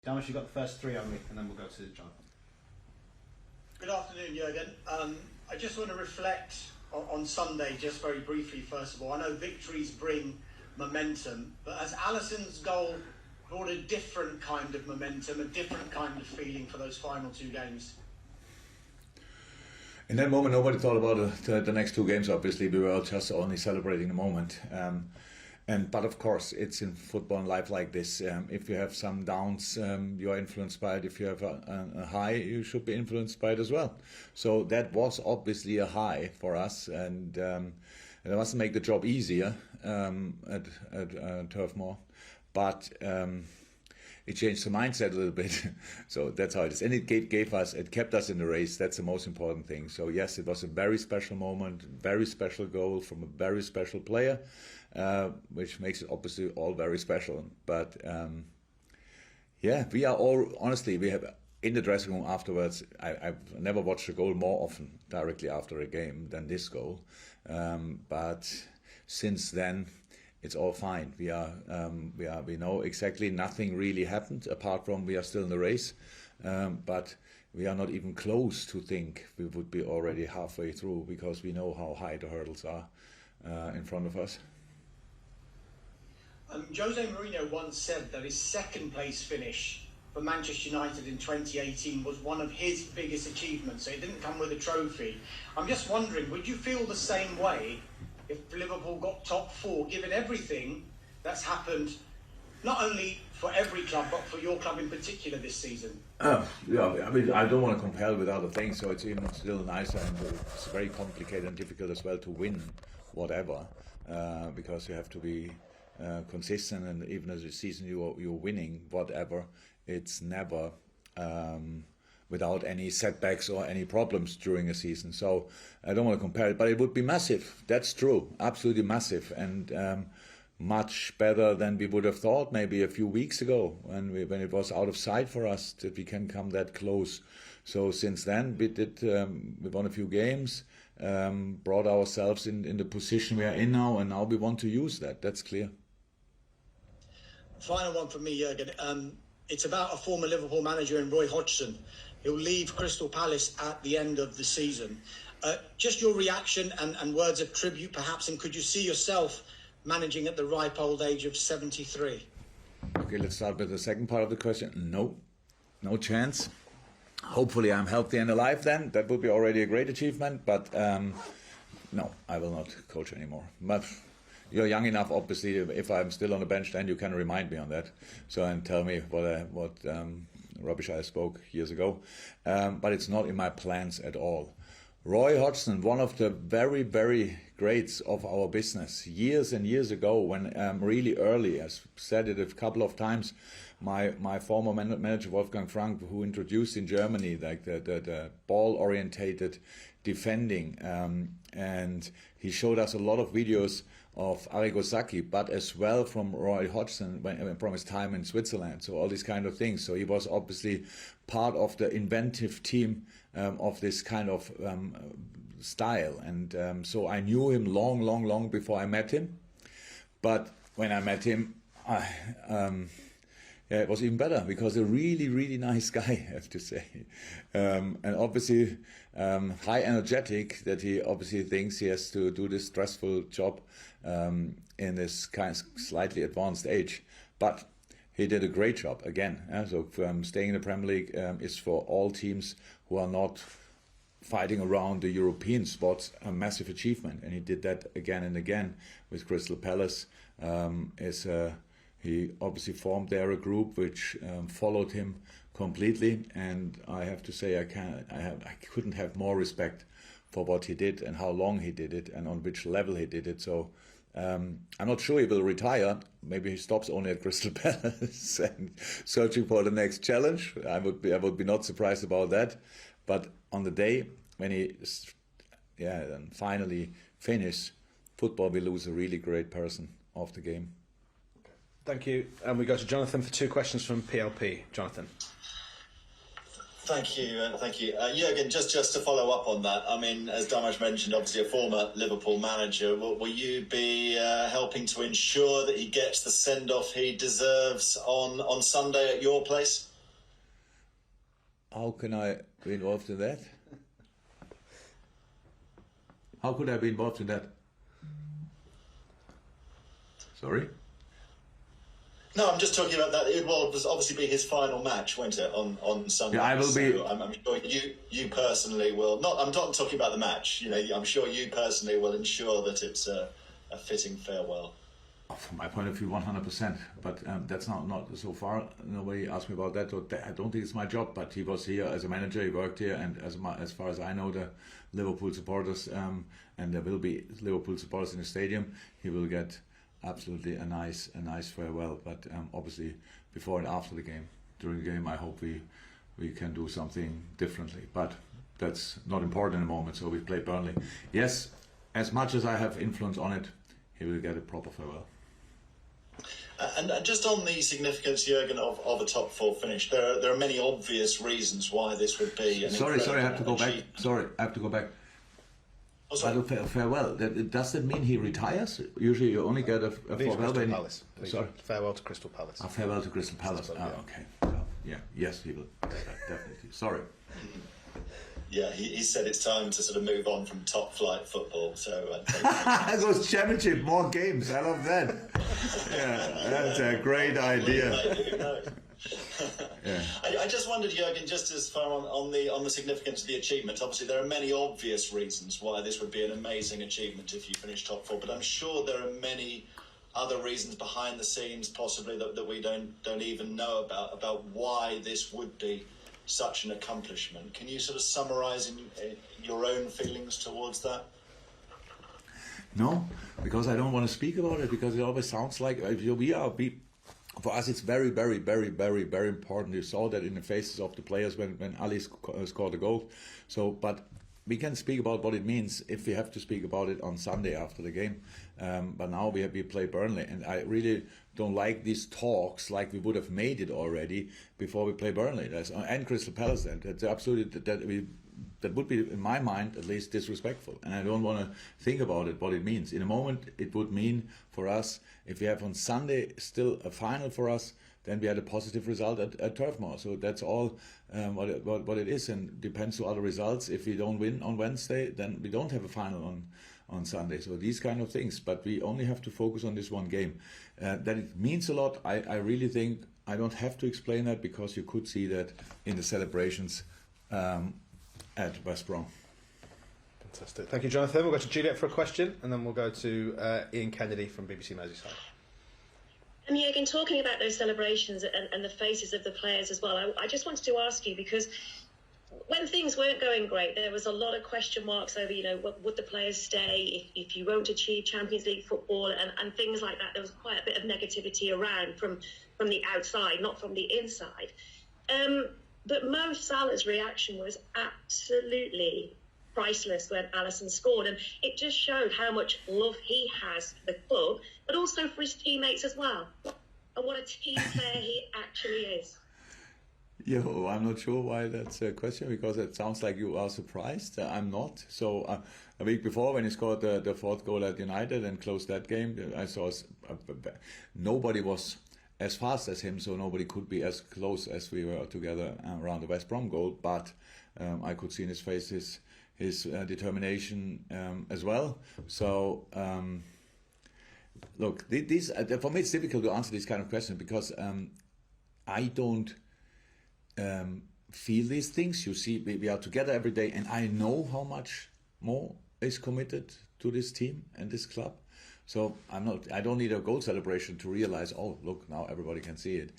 Damash, you've got the first three only, and then we'll go to Jonathan. Good afternoon, Jurgen. I just want to reflect on Sunday, just very briefly, first of all. I know victories bring momentum, but has Alisson's goal brought a different kind of momentum, a different kind of feeling for those final two games? In that moment, nobody thought about the next two games, obviously. We were just only celebrating the moment. But of course, it's in football and life like this. If you have some downs, you are influenced by it. If you have a high, you should be influenced by it as well. So that was obviously a high for us, and it mustn't make the job easier at Turf Moor. But it changed the mindset a little bit. So that's how it is. And it kept us in the race. That's the most important thing. So yes, it was a very special moment, very special goal from a very special player, which makes it obviously all very special. But yeah, we are all, honestly, we have, in the dressing room afterwards, I've never watched a goal more often directly after a game than this goal. But since then, it's all fine. We know exactly nothing really happened apart from we are still in the race, but we are not even close to think we would be already halfway through because we know how high the hurdles are in front of us. Jose Mourinho once said that his second place finish for Manchester United in 2018 was one of his biggest achievements, so it didn't come with a trophy. I'm just wondering, would you feel the same way if Liverpool got top four, given everything that's happened, not only for every club, but for your club in particular this season? Yeah, I mean, I don't want to compare with other things, so it's even still nicer, and it's very complicated and difficult as well to win whatever, because you have to be consistent, and even as a season you're winning whatever, it's never without any setbacks or any problems during a season. So I don't want to compare it, but it would be massive. That's true, absolutely massive, and much better than we would have thought maybe a few weeks ago when it was out of sight for us that we can come that close. So since then we won a few games, brought ourselves in the position we are in now, and now we want to use that. That's clear. Final one from me, Jurgen. It's about a former Liverpool manager in Roy Hodgson. He'll leave Crystal Palace at the end of the season. Just your reaction and words of tribute, perhaps, and could you see yourself managing at the ripe old age of 73? Okay, let's start with the second part of the question. No chance. Hopefully I'm healthy and alive then. That would be already a great achievement, but no, I will not coach anymore. But you're young enough, obviously. If I'm still on the bench, then you can remind me on that. So and tell me what rubbish I spoke years ago. But it's not in my plans at all. Roy Hodgson, one of the very, very greats of our business, years and years ago, when really early, I've said it a couple of times, my former manager Wolfgang Frank, who introduced in Germany like the ball-orientated defending, and he showed us a lot of videos of Arrigo Sacchi, but as well from Roy Hodgson from his time in Switzerland. So all these kind of things. So he was obviously part of the inventive team of this kind of style. And so I knew him long before I met him. But when I met him, it was even better because a really nice guy, I have to say. And obviously high energetic, that he obviously thinks he has to do this stressful job in this kind of slightly advanced age. But he did a great job again. So staying in the Premier League is for all teams who are not fighting around the European spots a massive achievement. And he did that again and again with Crystal Palace. He obviously formed there a group which followed him completely, and I have to say I couldn't have more respect for what he did and how long he did it and on which level he did it. So I'm not sure he will retire. Maybe he stops only at Crystal Palace and searching for the next challenge. I would be not surprised about that. But on the day when he then finally finishes, football will lose a really great person of the game. Thank you. And we go to Jonathan for two questions from PLP. Jonathan. Thank you. Jurgen, just to follow up on that, I mean, as Damash mentioned, obviously a former Liverpool manager, will you be helping to ensure that he gets the send-off he deserves on Sunday at your place? How can I be involved in that? How could I be involved in that? Sorry? No, I'm just talking about that. It will obviously be his final match, won't it, on Sunday? Yeah, I will be. I'm sure you personally will. I'm not talking about the match. I'm sure you personally will ensure that it's a fitting farewell. From my point of view, 100%. But that's not so far. Nobody asked me about that. I don't think it's my job. But he was here as a manager. He worked here, and as far as I know, the Liverpool supporters, and there will be Liverpool supporters in the stadium. He will get absolutely a nice farewell. But obviously, before and after the game, during the game, I hope we can do something differently. But that's not important in the moment. So we play Burnley. Yes, as much as I have influence on it, he will get a proper farewell. And just on the significance, Jurgen, of a top four finish, there are many obvious reasons why this would be. Sorry, I have to go back. Sorry, I have to go back. Oh, sorry. Farewell. Does that mean he retires? Usually, you only get a farewell. Palace. Sorry. Farewell to Crystal Palace. Farewell to Crystal Palace. Okay. So, yes, he will. Definitely. Sorry. Yeah, he said it's time to sort of move on from top flight football. So those championship, more games. I love that. Yeah, that's a great idea. Yeah. I just wondered, Jurgen, just as far on the significance of the achievement. Obviously, there are many obvious reasons why this would be an amazing achievement if you finish top four. But I'm sure there are many other reasons behind the scenes, possibly that we don't even know about why this would be such an accomplishment. Can you sort of summarise in your own feelings towards that? No, because I don't want to speak about it, because it always sounds like for us it's very, very, very, very, very important. You saw that in the faces of the players when Ali scored a goal. So, but we can speak about what it means if we have to speak about it on Sunday after the game. But now we play Burnley, and I really don't like these talks like we would have made it already before we play Burnley. And Crystal Palace. That's absolutely that would be, in my mind, at least disrespectful. And I don't want to think about it, what it means. In a moment, it would mean for us, if we have on Sunday still a final for us, then we had a positive result at Turf Moor. So that's all what it is, and depends to other results. If we don't win on Wednesday, then we don't have a final on Sunday. So these kind of things. But we only have to focus on this one game. That it means a lot, I really think I don't have to explain that, because you could see that in the celebrations at West Brom. Fantastic. Thank you, Jonathan. We'll go to Juliet for a question, and then we'll go to Ian Kennedy from BBC Merseyside. And Jurgen, talking about those celebrations and the faces of the players as well, I just wanted to ask you, because when things weren't going great, there was a lot of question marks over, would the players stay if you won't achieve Champions League football and things like that. There was quite a bit of negativity around from the outside, not from the inside. But Mo Salah's reaction was absolutely priceless when Alisson scored, and it just showed how much love he has for the club, but also for his teammates as well, and what a team player he actually is. Yo, I'm not sure why that's a question, because it sounds like you are surprised. I'm not. So a week before, when he scored the fourth goal at United and closed that game, I saw nobody was as fast as him, so nobody could be as close as we were together around the West Brom goal. But I could see in his face his determination as well. So look, for me it's difficult to answer this kind of question, because I don't feel these things. You see, we are together every day, and I know how much more is committed to this team and this club. So I don't need a goal celebration to realize, oh, look, now everybody can see it.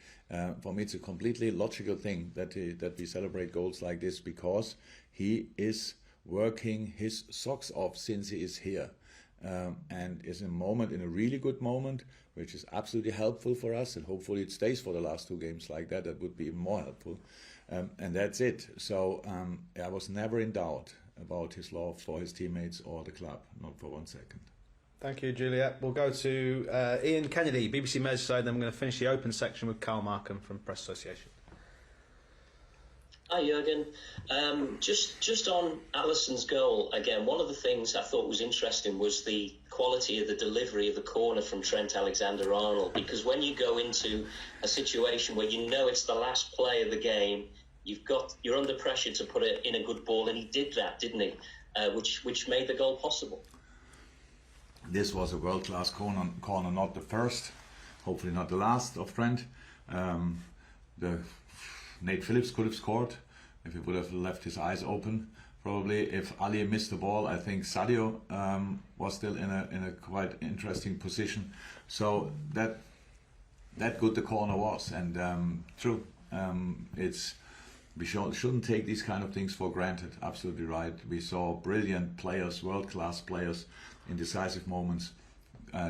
For me, it's a completely logical thing that we celebrate goals like this, because he is working his socks off since he is here, and is in a really good moment, which is absolutely helpful for us, and hopefully it stays for the last two games like that. That would be even more helpful, and that's it. So I was never in doubt about his love for his teammates or the club, not for 1 second. Thank you, Juliet. We'll go to Ian Kennedy, BBC Merseyside, then we're going to finish the open section with Carl Markham from Press Association. Hi, Jurgen. Just on Alisson's goal, again, one of the things I thought was interesting was the quality of the delivery of the corner from Trent Alexander-Arnold, because when you go into a situation where you know it's the last play of the game, you're under pressure to put it in a good ball, and he did that, didn't he? Which made the goal possible. This was a world-class corner, not the first, hopefully not the last of Trent. Nate Phillips could have scored if he would have left his eyes open. Probably if Ali missed the ball, I think Sadio was still in a quite interesting position. So that good the corner was, and true. We shouldn't take these kind of things for granted. Absolutely right. We saw brilliant players, world-class players, in decisive moments,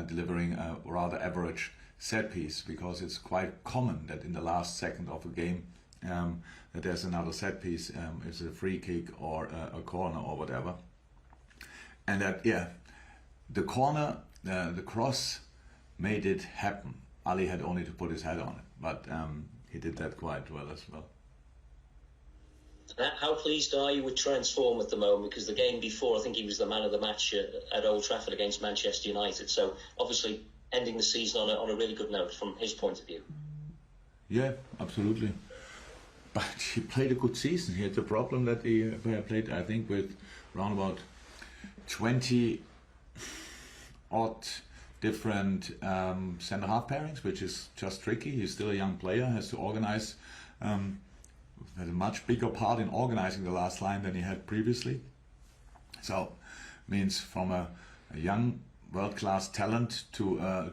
delivering a rather average set piece, because it's quite common that in the last second of a game that there's another set piece, it's a free kick or a corner or whatever. And that, the corner, the cross made it happen. Ali had only to put his head on it, but he did that quite well as well. How pleased are you with Trent's form at the moment? Because the game before, I think he was the man of the match at Old Trafford against Manchester United. So obviously ending the season on a really good note from his point of view. Yeah, absolutely. But he played a good season. He had the problem that he played, I think, with around about 20 odd different centre-half pairings, which is just tricky. He's still a young player, has to organize. Had a much bigger part in organizing the last line than he had previously. So, means from a young world-class talent to a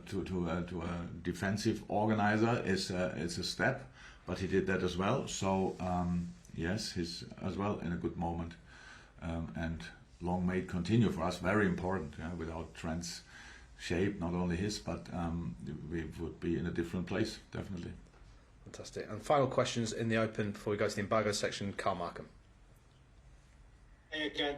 defensive organizer is a step, but he did that as well. So yes, he's as well in a good moment, and long may it continue for us. Very important. Without Trent's shape, not only his, but we would be in a different place, definitely. Fantastic. And final questions in the open before we go to the embargo section. Carl Markham. Hey again.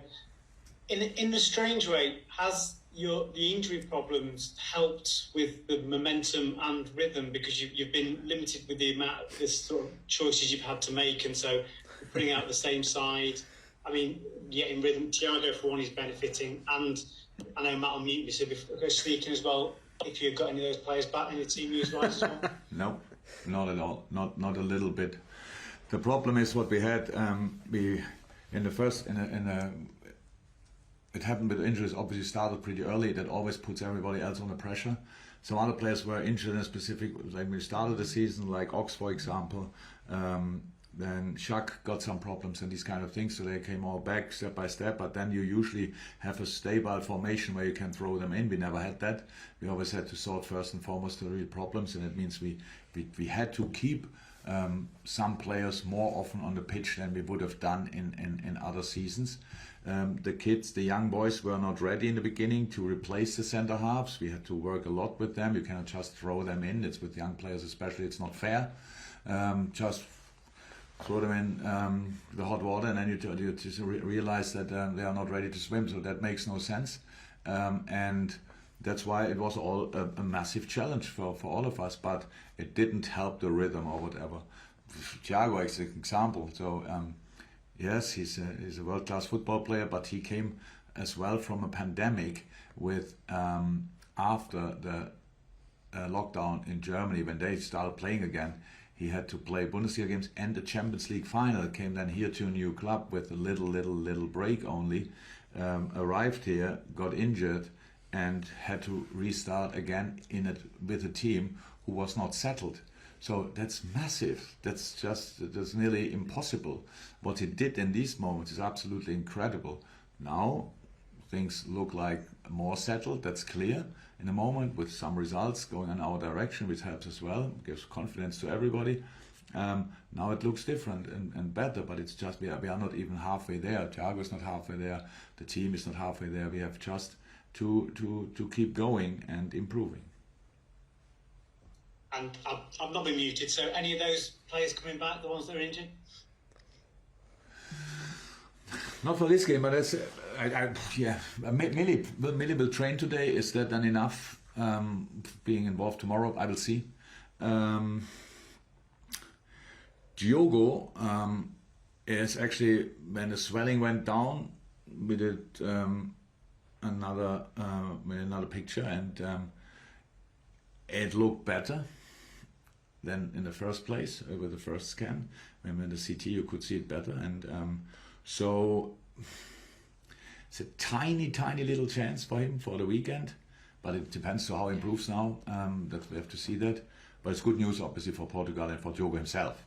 In a strange way, has the injury problems helped with the momentum and rhythm, because you've been limited with the amount of this sort of choices you've had to make, and so bringing out the same side. I mean, getting rhythm. Thiago for one is benefiting, and I know Matt will mute me, so go sneaking as well. If you've got any of those players back in the team news-wise as well. No. Not at all. Not a little bit. The problem is what we had. It happened with injuries. Obviously, started pretty early. That always puts everybody else under pressure. Some other players were injured in a specific. Like we started the season, like Ox, for example. Then Shaq got some problems and these kind of things, so they came all back step by step. But then you usually have a stable formation where you can throw them in. We never had that. We always had to sort first and foremost the real problems, and it means we had to keep some players more often on the pitch than we would have done in other seasons. The kids, the young boys, were not ready in the beginning to replace the centre halves. We had to work a lot with them. You cannot just throw them in. It's with young players especially. It's not fair. Just throw them in the hot water, and then you just realize that they are not ready to swim. So that makes no sense. And that's why it was all a massive challenge for all of us, but it didn't help the rhythm or whatever. Thiago is an example. So yes, he's a world-class football player, but he came as well from a pandemic with after the lockdown in Germany, when they started playing again. He had to play Bundesliga games and the Champions League final. Came then here to a new club with a little break only. Arrived here, got injured, and had to restart again with a team who was not settled. So that's massive. That's nearly impossible. What he did in these moments is absolutely incredible. Now things look like more settled. That's clear in a moment, with some results going in our direction, which helps as well, gives confidence to everybody. Now it looks different and better, but it's just we are not even halfway there. Thiago is not halfway there. The team is not halfway there. We have just to keep going and improving. And I've not been muted, so any of those players coming back, the ones that are injured? Not for this game, but that's Millie will train today. Is that then enough? Being involved tomorrow, I will see. Diogo is actually, when the swelling went down, we did another picture, and it looked better. than in the first place with the first scan. When in the CT you could see it better, and so it's a tiny little chance for him for the weekend, but it depends on how he improves now. That we have to see that. But it's good news, obviously, for Portugal and for Diogo himself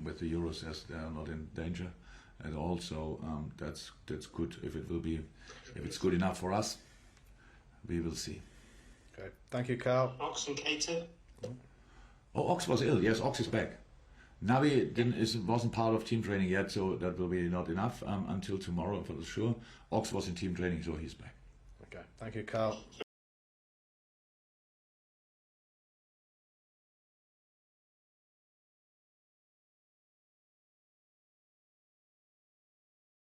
with the Euros, as they are not in danger at all. So that's good. If it's good enough for us, we will see. Okay, thank you, Carl. Ox and Cater. Oh, Ox was ill. Yes, Ox is back. Navi wasn't part of team training yet, so that will be not enough until tomorrow for sure. Ox was in team training, so he's back. Okay, thank you, Carl.